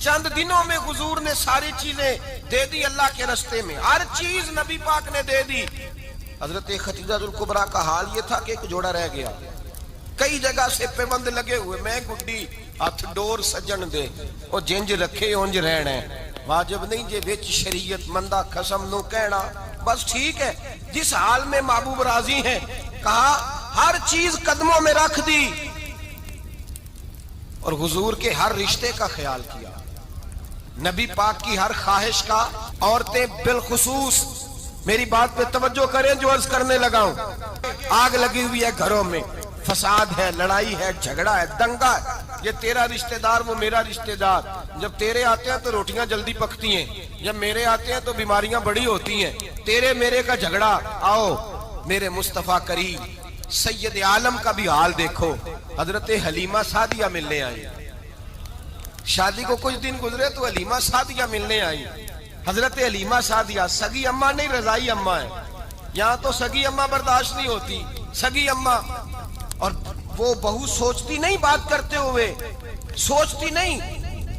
چند دنوں میں حضور نے ساری چیزیں دے دی اللہ کے رستے میں، ہر چیز نبی پاک نے دے دی۔ حضرت خدیجہ الکبریٰ کا حال یہ تھا کہ ایک جوڑا رہ گیا، کئی جگہ سے پیوند لگے ہوئے، میں گڈی ہاتھ ڈور سجن دے او جنج رکھے اونج رہنا ہے، واجب نہیں جے وچ شریعت مندہ قسم نو کہنا، بس ٹھیک ہے۔ جس حال میں محبوب راضی ہیں، کہا ہر چیز قدموں میں رکھ دی اور حضور کے ہر رشتے کا خیال کیا، نبی پاک کی ہر خواہش کا۔ عورتیں بالخصوص میری بات پہ توجہ کریں جو عرض کرنے لگا ہوں، آگ لگی ہوئی ہے گھروں میں، فساد ہے، لڑائی ہے، جھگڑا ہے، دنگا ہے، یہ تیرا رشتہ دار وہ میرا رشتہ دار، جب تیرے آتے ہیں تو روٹیاں جلدی پکتی ہیں، جب میرے آتے ہیں تو بیماریاں بڑی ہوتی ہیں، تیرے میرے کا جھگڑا۔ آؤ میرے مصطفیٰ کریم سید عالم کا بھی حال دیکھو، حضرت حلیمہ سعدیہ ملنے آئی، شادی کو کچھ دن گزرے تو حلیمہ سعدیہ ملنے آئی۔ حضرت حلیمہ سعدیہ سگی اماں نہیں، رضائی اماں ہے، یہاں تو سگی اماں برداشت نہیں ہوتی، سگی اماں، اور وہ بہو سوچتی نہیں بات کرتے ہوئے، سوچتی نہیں،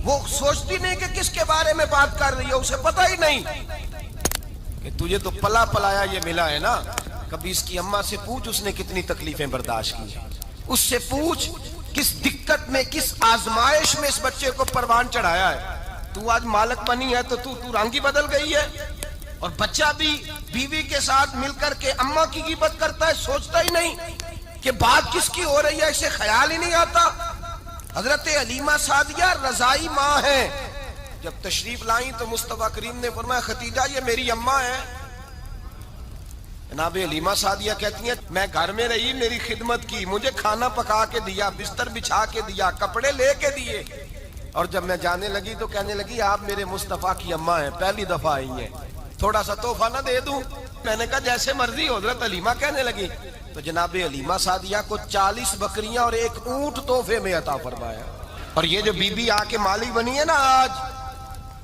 وہ سوچتی نہیں کہ کس کے بارے میں بات کر رہی ہے، اسے پتہ ہی نہیں کہ تجھے تو پلا پلایا یہ ملا ہے نا، کبھی اس کی اماں سے پوچھ اس نے کتنی تکلیفیں برداشت کی، اس سے پوچھ کس دقت میں، کس آزمائش میں اس بچے کو پروان چڑھایا ہے۔ تو آج مالک بنی ہے تو رنگ ہی بدل گئی ہے، اور بچہ بھی بیوی کے ساتھ مل کر کے اماں کی غیبت کرتا ہے، سوچتا ہی نہیں کہ بات کس کی ہو رہی ہے، اسے خیال ہی نہیں آتا۔ حضرت حلیمہ سعدیہ رضائی ماں ہے، جب تشریف لائیں تو مصطفیٰ کریم نے فرمایا خدیجہ یہ میری اماں ہے۔ جناب حلیمہ سعدیہ کہتی ہیں میں گھر میں رہی، میری خدمت کی، مجھے کھانا پکا کے دیا، بستر بچھا کے دیا، کپڑے لے کے دیے، اور جب میں جانے لگی تو کہنے لگی آپ میرے مصطفیٰ کی اماں ہیں، پہلی دفعہ آئی ہیں، تھوڑا سا تحفہ نہ دے دوں؟ میں نے کہا جیسے مرضی۔ حضرت حلیمہ کہنے لگی تو جناب حلیمہ سعدیہ کو 40 بکریاں اور 1 اونٹ تحفے میں عطا فرمایا۔ اور یہ جو بی بی آ کے مالک بنی ہے نا، آج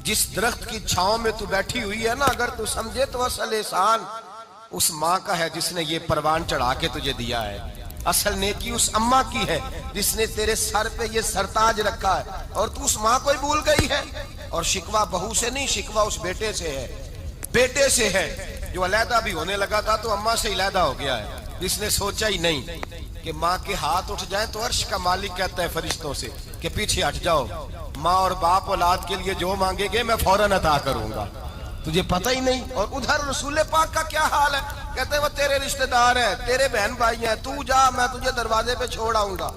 جس درخت کی چھاؤں میں تو بیٹھی ہوئی ہے نا، اگر تو سمجھے تو اصل احسان اس ماں کا ہے جس نے یہ پروان چڑھا کے تجھے دیا ہے، اصل نیکی اس اماں کی ہے جس نے تیرے سر پہ یہ سرتاج رکھا ہے، اور تو اس ماں کو ہی بھول گئی ہے۔ اور شکوہ بہو سے نہیں، شکوہ اس بیٹے سے ہے، بیٹے سے ہے جو علیحدہ بھی ہونے لگا تھا تو اماں سے علیحدہ ہو گیا ہے، جس نے سوچا ہی نہیں کہ ماں کے ہاتھ اٹھ جائیں تو عرش کا مالک کہتا ہے فرشتوں سے کہ پیچھے ہٹ جاؤ، ماں اور باپ اولاد کے لیے جو مانگے گے میں فوراً عطا کروں گا، تجھے پتہ ہی نہیں۔ اور ادھر رسول پاک کا کیا حال ہے، کہتے ہیں وہ تیرے رشتہ دار ہیں، تیرے بہن بھائی ہیں، تو جا میں تجھے دروازے پہ چھوڑ آؤں گا،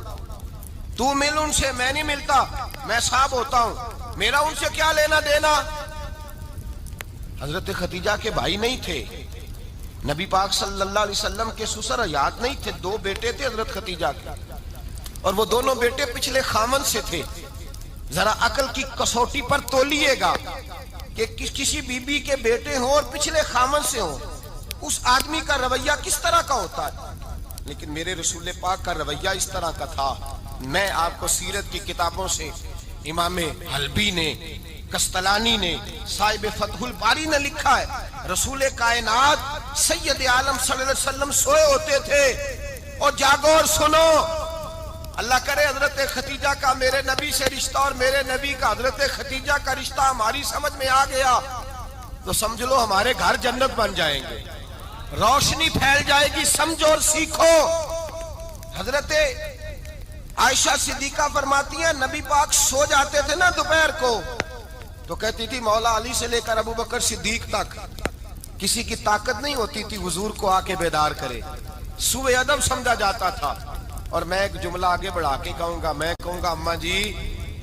تو مل ان سے، میں نہیں ملتا، میں صاحب ہوتا ہوں، میرا ان سے کیا لینا دینا۔ حضرت خدیجہ کے بھائی نہیں تھے، نبی پاک صلی اللہ علیہ وسلم کے سسر حیات نہیں تھے، 2 بیٹے تھے حضرت خدیجہ کے، اور وہ دونوں بیٹے پچھلے خامن سے تھے۔ ذرا عقل کی کسوٹی پر تولیے گا کہ کسی بی بی کے بیٹے ہوں اور پچھلے خامن سے ہوں، اس آدمی کا رویہ کس طرح کا ہوتا ہے، لیکن میرے رسول پاک کا رویہ اس طرح کا تھا۔ میں آپ کو سیرت کی کتابوں سے امام حلبی نے، کستلانی نے، صاحب فتح الباری نے لکھا ہے، رسول کائنات سید عالم صلی اللہ علیہ وسلم سوئے ہوتے تھے، اور جاگو اور سنو، اللہ کرے حضرت خدیجہ کا میرے نبی سے رشتہ اور میرے نبی کا حضرت خدیجہ کا رشتہ ہماری سمجھ میں آ گیا تو سمجھ لو ہمارے گھر جنت بن جائیں گے، روشنی پھیل جائے گی، سمجھو اور سیکھو۔ حضرت عائشہ صدیقہ فرماتی ہیں نبی پاک سو جاتے تھے نا دوپہر کو تو کہتی تھی مولا علی سے لے کر ابو بکر صدیق تک کسی کی طاقت نہیں ہوتی تھی حضور کو آ کے بیدار کرے، سوء ادب سمجھا جاتا تھا۔ اور میں ایک جملہ آگے بڑھا کے کہوں گا، میں کہوں گا اماں جی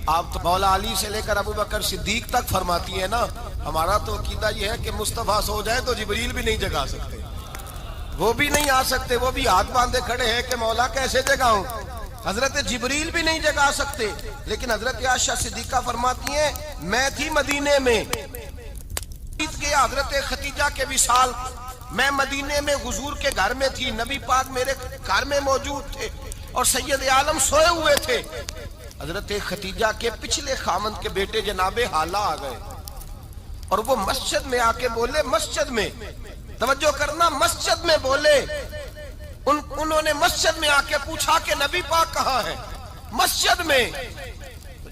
آپ تو مولا علی سے لے کر ابو بکر صدیق تک فرماتی ہیں نا، ہمارا تو عقیدہ یہ ہے کہ مصطفیٰ سو جائے تو جبریل بھی نہیں جگا سکتے، وہ بھی نہیں آ سکتے، وہ بھی ہاتھ باندھے کھڑے ہیں کہ مولا کیسے جگاؤں، حضرت جبریل بھی نہیں جگا سکتے۔ لیکن حضرت عائشہ صدیقہ فرماتی ہیں میں تھی مدینے میں، گیا حضرت خدیجہ کے وصال، میں مدینے میں حضور کے گھر میں تھی، نبی پاک میرے گھر میں موجود تھے اور سید عالم سوئے ہوئے تھے۔ حضرت خدیجہ کے پچھلے خامند کے بیٹے جناب حالہ آ گئے اور وہ مسجد میں آ کے بولے، مسجد میں توجہ کرنا، مسجد میں بولے، انہوں نے مسجد میں آ کے پوچھا کہ نبی پاک کہاں ہے، مسجد میں۔